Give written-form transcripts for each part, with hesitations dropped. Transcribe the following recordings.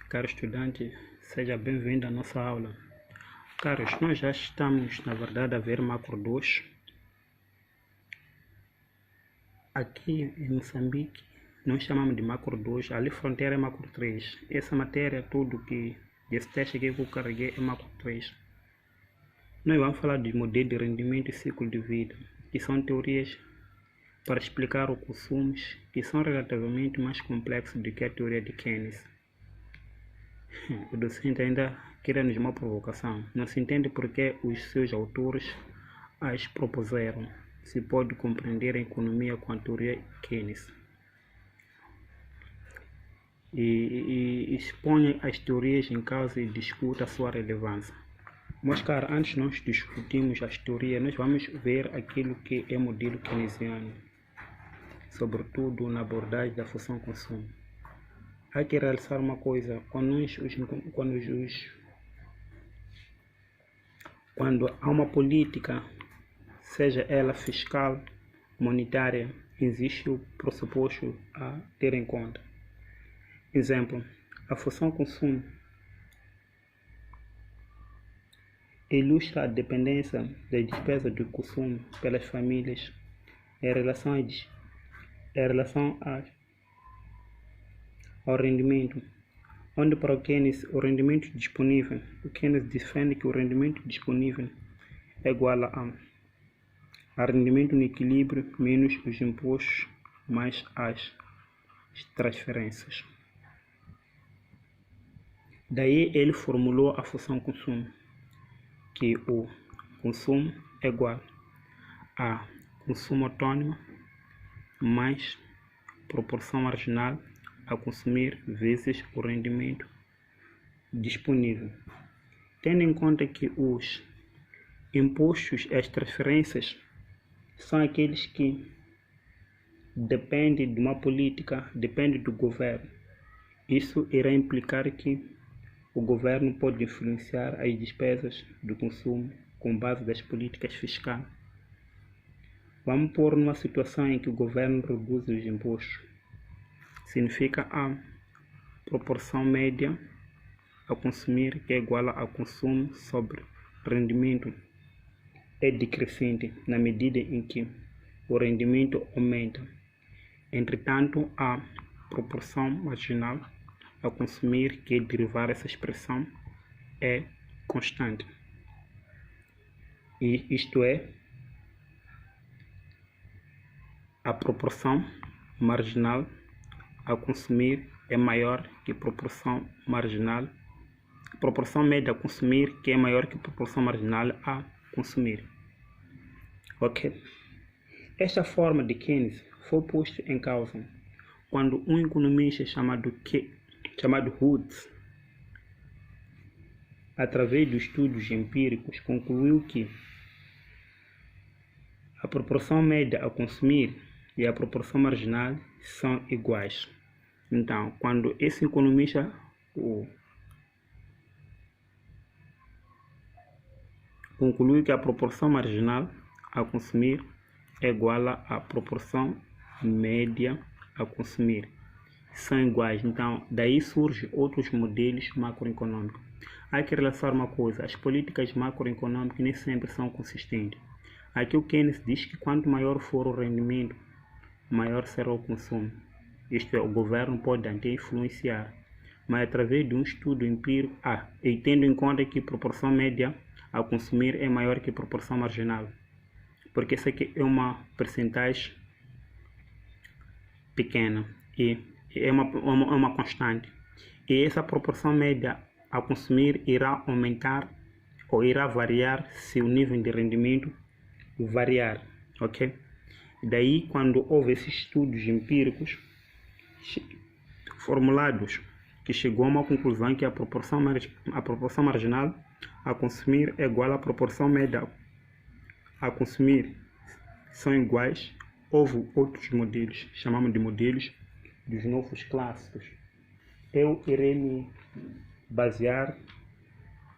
Caro estudante, seja bem-vindo à nossa aula. Caros, nós já estamos, na verdade, a ver macro 2. Aqui em Moçambique, nós chamamos de macro 2, ali fronteira é macro 3. Essa matéria, tudo que, esse teste aqui que eu carreguei é macro 3. Nós vamos falar de modelo de rendimento e ciclo de vida, que são teorias para explicar os consumos, que são relativamente mais complexos do que a teoria de Keynes. O docente ainda quer-nos uma provocação. Não se entende por que os seus autores as propuseram. Se pode compreender a economia com a teoria Keynes. E expõe as teorias em causa e discute a sua relevância. Mas, cara, antes de nós discutirmos as teorias, nós vamos ver aquilo que é modelo keynesiano, sobretudo na abordagem da função consumo. Há que realçar uma coisa: quando há uma política, seja ela fiscal, monetária, existe o pressuposto a ter em conta. Exemplo, a função consumo ilustra a dependência das despesas de consumo pelas famílias em relação ao rendimento, onde para o Keynes o rendimento disponível, o Keynes defende que o rendimento disponível é igual a rendimento no equilíbrio menos os impostos mais as transferências. Daí ele formulou a função consumo, que o consumo é igual a consumo autônomo mais proporção marginal a consumir vezes o rendimento disponível. Tendo em conta que os impostos e as transferências são aqueles que dependem de uma política, dependem do governo. Isso irá implicar que o governo pode influenciar as despesas do consumo com base das políticas fiscais. Vamos pôr numa situação em que o governo reduz os impostos. Significa a proporção média a consumir, que é igual a consumo sobre rendimento, é decrescente na medida em que o rendimento aumenta. Entretanto, a proporção marginal a consumir, que é derivar essa expressão, é constante. E isto é, a proporção marginal a consumir é maior que proporção marginal, proporção média a consumir, que é maior que proporção marginal a consumir. Ok? Esta forma de Keynes foi posta em causa quando um economista chamado Woods, através de estudos empíricos, concluiu que a proporção média a consumir e a proporção marginal são iguais. Então, quando esse economista conclui que a proporção marginal a consumir é igual à proporção média a consumir, são iguais. Então, daí surgem outros modelos macroeconômicos. Há que relacionar uma coisa: as políticas macroeconômicas nem sempre são consistentes. Aqui o Keynes diz que quanto maior for o rendimento, maior será o consumo. Isto é, o governo pode até influenciar, mas através de um estudo empírico, e tendo em conta que proporção média a consumir é maior que proporção marginal, porque essa aqui é uma percentagem pequena e é uma constante. E essa proporção média a consumir irá aumentar ou irá variar se o nível de rendimento variar, ok? Daí, quando houve esses estudos empíricos formulados, que chegou a uma conclusão que a proporção marginal a consumir é igual à proporção média a consumir são iguais, houve outros modelos, chamamos de modelos dos novos clássicos. Eu irei me basear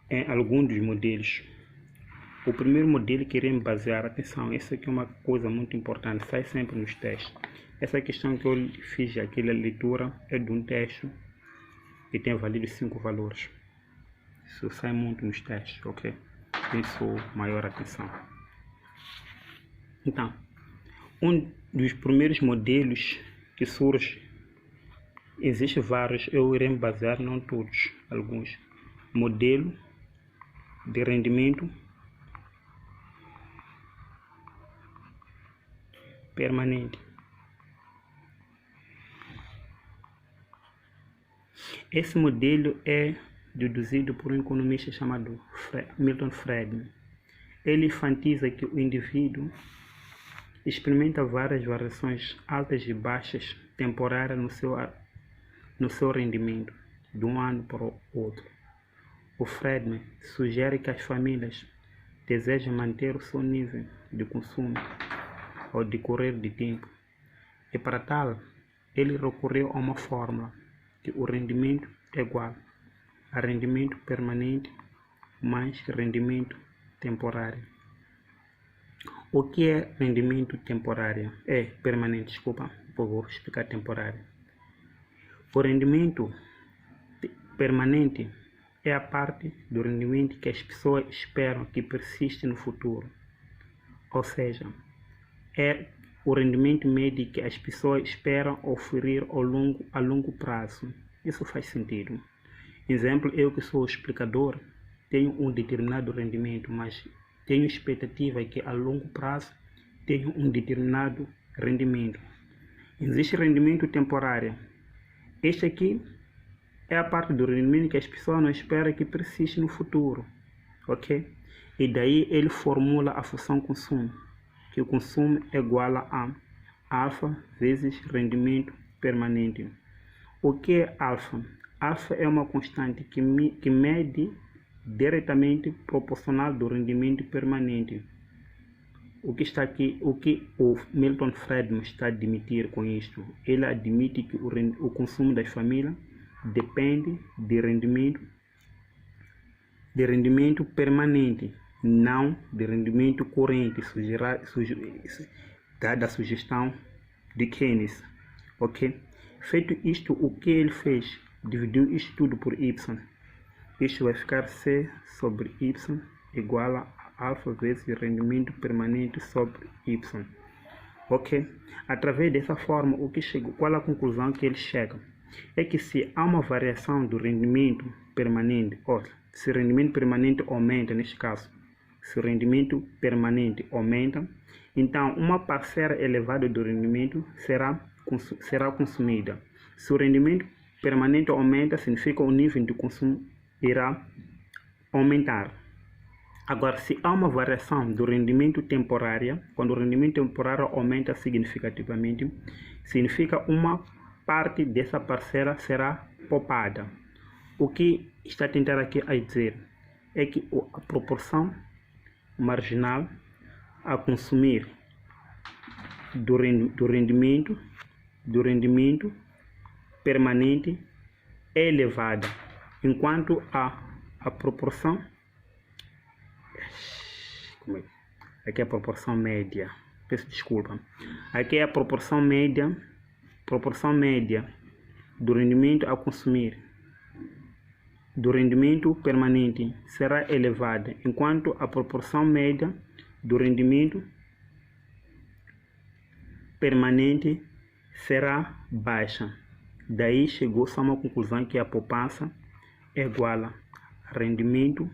em alguns dos modelos. O primeiro modelo que irei me basear, atenção, essa aqui é uma coisa muito importante, sai sempre nos testes. Essa questão que eu fiz aqui, a leitura, é de um texto e tem valido 5 valores. Isso sai muito nos testes, ok? Tem sua maior atenção. Então, um dos primeiros modelos que surge, existem vários, eu irei me basear, não todos, alguns. Modelo de rendimento permanente. Esse modelo é deduzido por um economista chamado Milton Friedman. Ele enfatiza que o indivíduo experimenta várias variações altas e baixas temporárias no seu rendimento, de um ano para o outro. O Friedman sugere que as famílias desejam manter o seu nível de consumo ao decorrer do tempo, e para tal, ele recorreu a uma fórmula que o rendimento é igual a rendimento permanente mais rendimento temporário. O que é rendimento temporário? Permanente, desculpa, vou explicar temporário. O rendimento permanente é a parte do rendimento que as pessoas esperam que persista no futuro. Ou seja, é o rendimento médio que as pessoas esperam oferir a longo prazo. Isso faz sentido. Exemplo, eu que sou explicador, tenho um determinado rendimento, mas tenho expectativa que a longo prazo tenho um determinado rendimento. Existe rendimento temporário. Este aqui é a parte do rendimento que as pessoas não esperam que persista no futuro, ok? E daí ele formula a função consumo, que o consumo é igual a alfa vezes rendimento permanente. O que é alfa? Alfa é uma constante que mede diretamente proporcional do rendimento permanente. O que está aqui, o que o Milton Friedman está a admitir com isto? Ele admite que o consumo das famílias depende de rendimento permanente, não de rendimento corrente, dada a sugestão de Keynes, ok? Feito isto, o que ele fez? Dividiu isto tudo por y. Isto vai ficar C sobre y igual a alfa vezes rendimento permanente sobre y, ok? Através dessa forma, qual a conclusão que ele chega? É que se há uma variação do rendimento permanente, ou se o rendimento permanente aumenta, neste caso, se o rendimento permanente aumenta, então uma parcela elevada do rendimento será consumida. Se o rendimento permanente aumenta, significa o nível de consumo irá aumentar. Agora, se há uma variação do rendimento temporário, quando o rendimento temporário aumenta significativamente, significa uma parte dessa parcela será poupada. O que está a tentar aqui a dizer é que a proporção marginal a consumir do rendimento permanente é elevada, enquanto a proporção, aqui é a proporção média, peço desculpa, aqui é a proporção média do rendimento a consumir do rendimento permanente será elevada, enquanto a proporção média do rendimento permanente será baixa. Daí chegou-se a uma conclusão que a poupança é igual a rendimento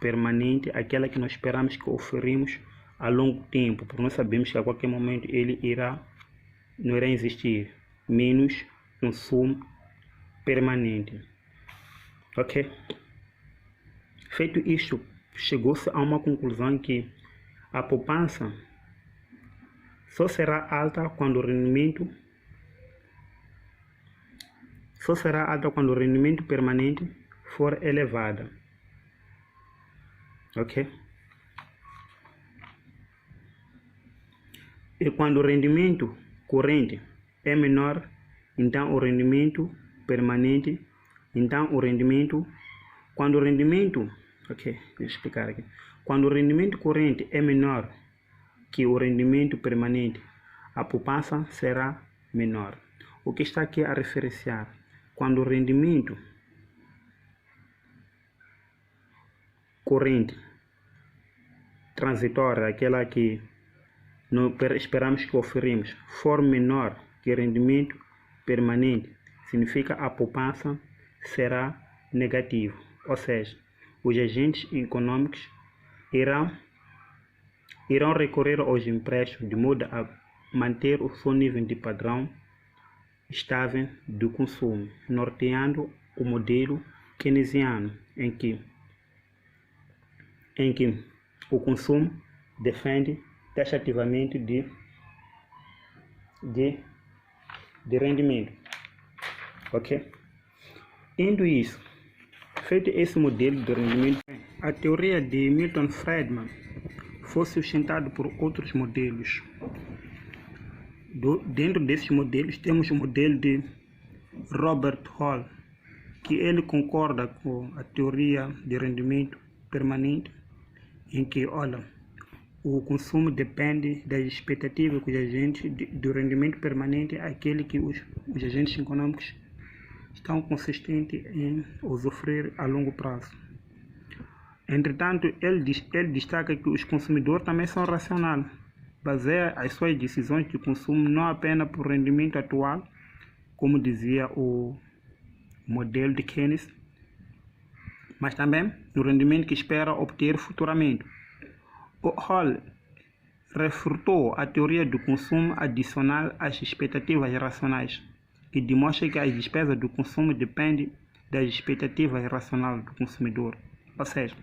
permanente, aquela que nós esperamos que oferimos a longo tempo, porque nós sabemos que a qualquer momento ele não irá existir, menos consumo permanente. Ok? Feito isto, chegou-se a uma conclusão que a poupança só será alta quando o rendimento permanente for elevado. Ok? E quando o rendimento corrente é menor, então o rendimento permanente, quando o rendimento corrente é menor que o rendimento permanente, a poupança será menor. O que está aqui a referenciar? Quando o rendimento corrente transitória, aquela que não esperamos que oferimos, for menor que rendimento permanente, significa a poupança será negativa, ou seja, os agentes econômicos irão recorrer aos empréstimos de modo a manter o seu nível de padrão estável do consumo, norteando o modelo keynesiano em que o consumo depende taxativamente de rendimento. Ok? Indo isso, feito esse modelo de rendimento, a teoria de Milton Friedman foi sustentada por outros modelos. Dentro desses modelos temos o modelo de Robert Hall, que ele concorda com a teoria de rendimento permanente, em que, olha, o consumo depende das expectativas que os agentes do rendimento permanente é aquele que os agentes econômicos estão consistentes em usufruir a longo prazo. Entretanto, ele destaca que os consumidores também são racionais, baseiam as suas decisões de consumo não apenas por rendimento atual, como dizia o modelo de Keynes, mas também no rendimento que espera obter futuramente. O Hall refutou a teoria do consumo adicional às expectativas racionais, que demonstra que as despesas do consumo dependem das expectativas racionais do consumidor. Ou seja,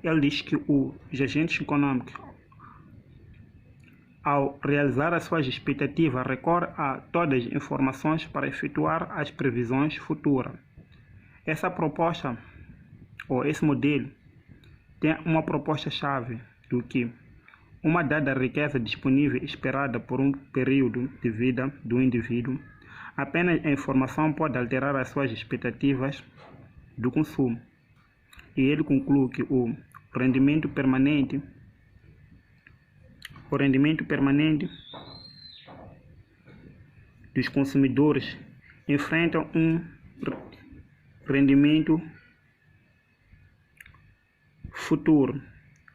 ele diz que os agentes econômicos, ao realizar as suas expectativas, recorrem a todas as informações para efetuar as previsões futuras. Essa proposta, ou esse modelo, tem uma proposta-chave do que uma dada riqueza disponível esperada por um período de vida do indivíduo, apenas a informação pode alterar as suas expectativas do consumo. E ele conclui que o rendimento permanente dos consumidores enfrenta um rendimento futuro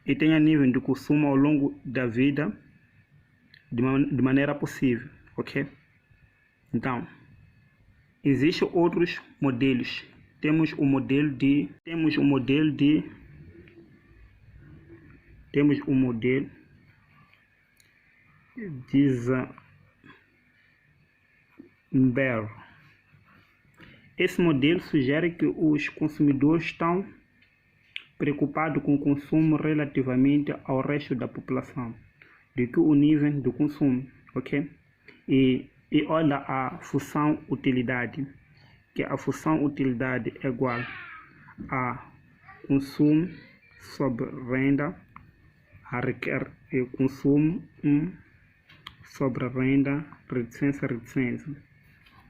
e tenha nível de consumo ao longo da vida de maneira possível, ok? Então, existem outros modelos. Temos o modelo de Eisenberg. Esse modelo sugere que os consumidores estão preocupados com o consumo relativamente ao resto da população, do que o nível do consumo, ok? E olha a função utilidade, que a função utilidade é igual a consumo sobre renda, a consumo sobre renda, reticência,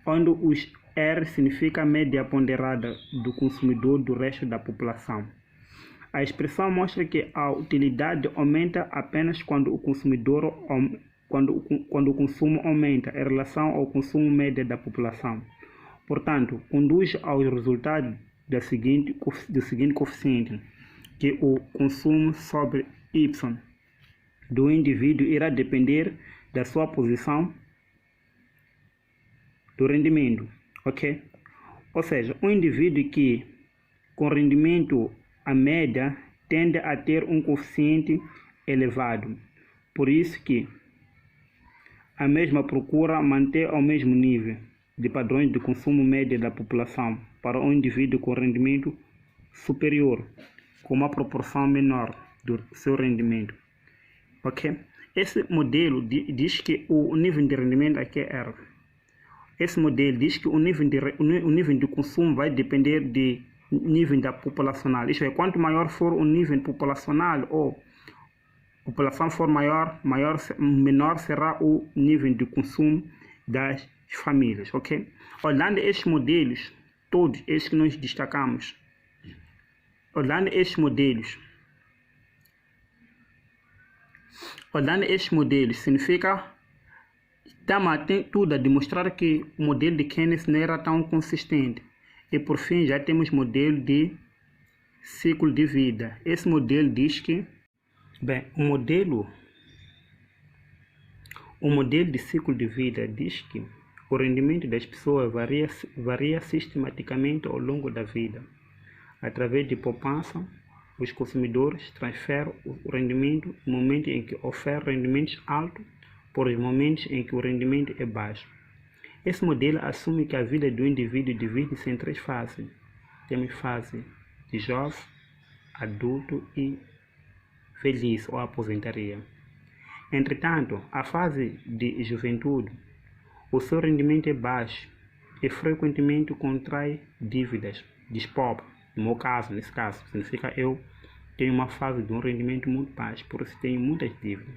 onde os R significa a média ponderada do consumidor do resto da população. A expressão mostra que a utilidade aumenta apenas quando o consumo aumenta em relação ao consumo médio da população. Portanto, conduz aos resultados do seguinte coeficiente, que o consumo sobre Y do indivíduo irá depender da sua posição do rendimento, ok? Ou seja, um indivíduo que com rendimento a média tende a ter um coeficiente elevado. Por isso que a mesma procura manter ao mesmo nível de padrões de consumo médio da população para um indivíduo com rendimento superior, com uma proporção menor do seu rendimento. Ok? Esse modelo diz que o nível de rendimento aqui é R. Esse modelo diz que o nível de consumo vai depender de nível da populacional. Isto é, quanto maior for o nível populacional ou a população for menor será o nível de consumo das famílias, ok? Olhando estes modelos, todos estes que nós destacamos, olhando estes modelos significa tem tudo a demonstrar que o modelo de Keynes não era tão consistente. E por fim já temos modelo de ciclo de vida. Esse modelo diz que, bem, o modelo de ciclo de vida diz que o rendimento das pessoas varia sistematicamente ao longo da vida. Através de poupança, os consumidores transferem o rendimento no momento em que oferecem rendimentos altos por os momentos em que o rendimento é baixo. Esse modelo assume que a vida do indivíduo divide-se em 3 fases. Temos fase de jovem, adulto e velhice ou aposentadoria. Entretanto, a fase de juventude, o seu rendimento é baixo e frequentemente contrai dívidas, despobre. No meu caso, nesse caso, significa eu tenho uma fase de um rendimento muito baixo, por isso tenho muitas dívidas.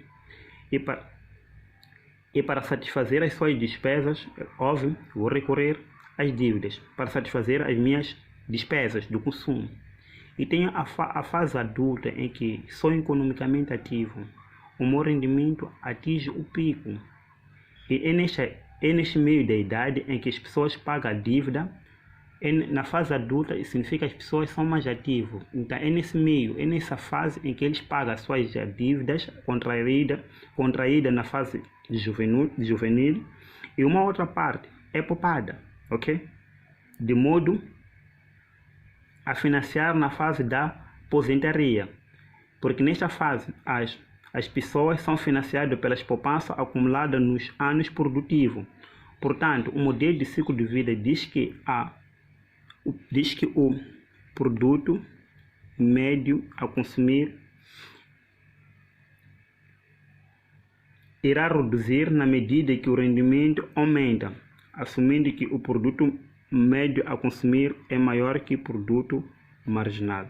E para satisfazer as suas despesas, óbvio, vou recorrer às dívidas para satisfazer as minhas despesas do consumo. E tenho a fase adulta em que sou economicamente ativo. O meu rendimento atinge o pico. E é neste meio da idade em que as pessoas pagam a dívida. Na fase adulta significa que as pessoas são mais ativas. Então é nesse meio, é nessa fase em que eles pagam as suas dívidas contraída na fase juvenil, e uma outra parte é poupada, ok? De modo a financiar na fase da aposentadoria, porque nesta fase as pessoas são financiadas pelas poupanças acumuladas nos anos produtivos. Portanto, o modelo de ciclo de vida diz que o produto médio a consumir irá reduzir na medida que o rendimento aumenta, assumindo que o produto médio a consumir é maior que o produto marginal.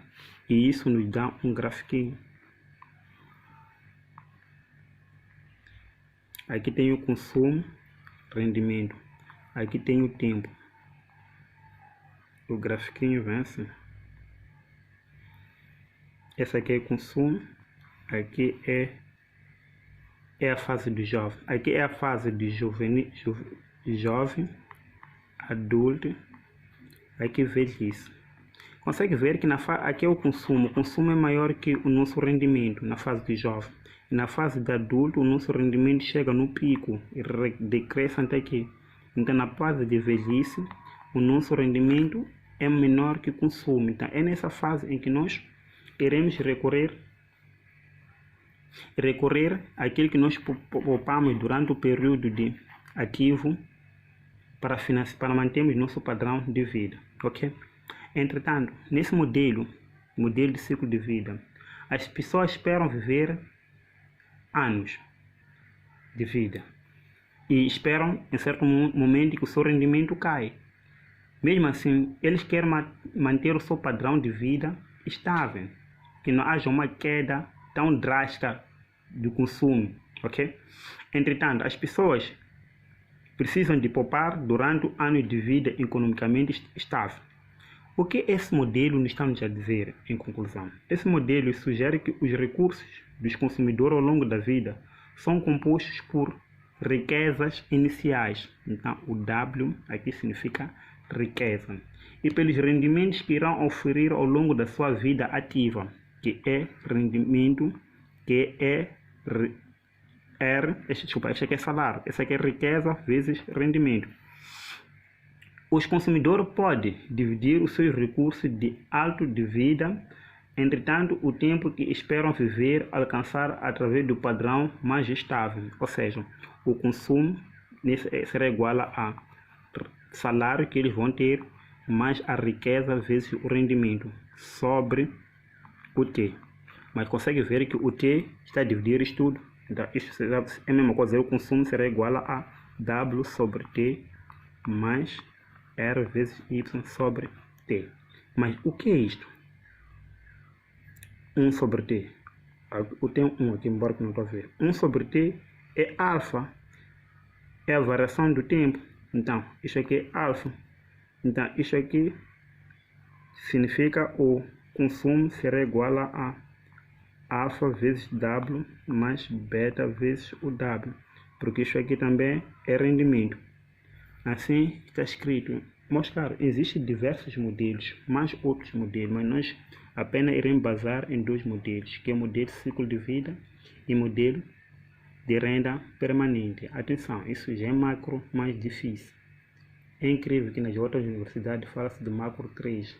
E isso nos dá um grafiquinho. Aqui tem o consumo, rendimento. Aqui tem o tempo. O grafiquinho vem assim. Esse aqui é o consumo. Aqui é a fase do jovem. Aqui é a fase de jovem, adulto. Aqui velhice. Consegue ver que aqui é o consumo. O consumo é maior que o nosso rendimento na fase de jovem. Na fase de adulto, o nosso rendimento chega no pico e decresce até aqui. Então, na fase de velhice, o nosso rendimento é menor que o consumo. Então, é nessa fase em que nós iremos recorrer àquilo que nós poupamos durante o período de ativo para mantermos nosso padrão de vida, ok? Entretanto, nesse modelo de ciclo de vida, as pessoas esperam viver anos de vida e esperam em certo momento que o seu rendimento cai. Mesmo assim, eles querem manter o seu padrão de vida estável, que não haja uma queda tão drástica do consumo, ok? Entretanto, as pessoas precisam de poupar durante o ano de vida economicamente estável. O que esse modelo nos está a dizer, em conclusão? Esse modelo sugere que os recursos dos consumidores ao longo da vida são compostos por riquezas iniciais. Então, o W aqui significa riqueza. E pelos rendimentos que irão oferir ao longo da sua vida ativa, que é rendimento, que é esse aqui é salário, essa aqui é riqueza vezes rendimento. Os consumidores podem dividir os seus recursos de alto de vida, entretanto, o tempo que esperam viver alcançar através do padrão mais estável, ou seja, o consumo será igual a salário que eles vão ter, mais a riqueza vezes o rendimento, sobre o T. Mas consegue ver que o T está a dividir isto tudo. Então, isso é a mesma coisa, o consumo será igual a W sobre T mais R vezes Y sobre T. Mas o que é isto? 1 sobre T. Eu tenho 1 aqui, embora que não estou a ver. 1 sobre T é alfa. É a variação do tempo. Então, isso aqui é alfa. Então, isso aqui significa o consumo será igual a alfa vezes W mais beta vezes o W. Porque isso aqui também é rendimento. Assim está escrito. Mas claro, existem diversos modelos, mais outros modelos, mas nós Apenas iremos basar em dois modelos, que é o modelo de ciclo de vida e o modelo de renda permanente. Atenção, isso já é macro mais difícil. É incrível que nas outras universidades fala-se de macro 3,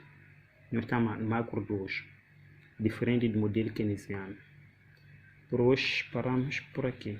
nós estamos no macro 2, diferente do modelo keynesiano. Por hoje paramos por aqui.